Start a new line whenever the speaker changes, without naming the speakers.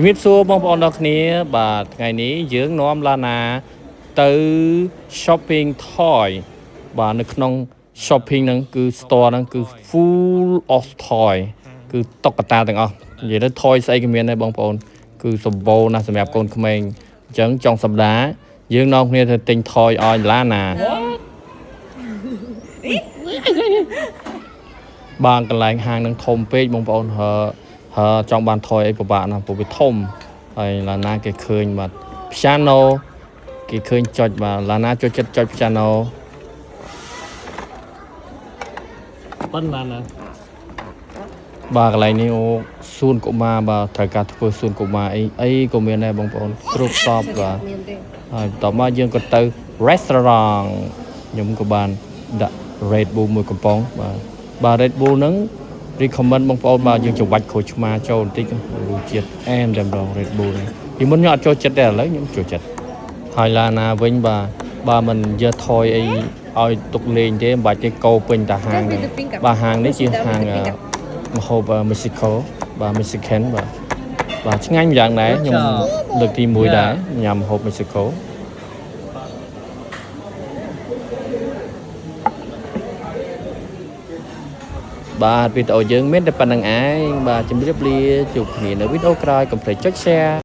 ជំរាបសួរបងប្អូនទាំងគ្នាបាទថ្ងៃនេះយើងនាំឡាណាទៅ shopping toy បាទនៅក្នុង shopping ហ្នឹងគឺ store ហ្នឹងគឺ full of toy គឺតុក្កតាទាំងអស់និយាយទៅ toy ស្អីក៏មានដែរបងប្អូនគឺសម្បូរណាស់សម្រាប់កូនក្មេងអញ្ចឹងចុងសប្តាហ៍យើងនាំគ្នាទៅទិញ toy ឲ្យឡាណាបាទកន្លែងហាងហ្នឹងធំពេកបងប្អូនចង់បាន toy អីពិបាកណាស់ព្រោះវាធំហើយឡាណាគេឃើញបាទ piano គេឃើញចុចបាទឡាណាចូលចិត្តចុច piano
ប៉ុណ្ណាណា
បាទកន្លែងនេះអូសួនកុមារបាទត្រូវការធ្វើសួនកុមារអីក៏មានដែរបងប្អូនគ្រប់សពបាទហើយបន្ទាប់មកយើងក៏ទៅ restaurant ខ្ញុំក៏បានដាក់ Red Bull មួយកំប៉ុងបាទ Red Bull ហ្នឹង recommend បងប្អូនបាទយើងច្របាច់ក្រូចឆ្មាចូលបន្តិចរសជាតិអែមតែម្ដង Red Bull នេះពីមុនខ្ញុំអត់ចូលចិត្តទេឥឡូវខ្ញុំចូលចិត្តហើយឡាណាវិញបាទមិនយកថយអីឲ្យទុកលេងទេមិនបាច់ទេកោពេញតាហាងបាទហាងនេះជាហាងម្ហូប Mexico បាទ Mexican បាទឆ្ងាញ់យ៉ាងដែរខ្ញុំលើកទី1ដែរញ៉ាំម្ហូប Mexico បាទវីដេអូយើងមានតែប៉ុណ្្នឹងឯងបាទជម្រាបលាជួបគ្នានៅវីដេអូក្រោយកុំភ្លេចចុច share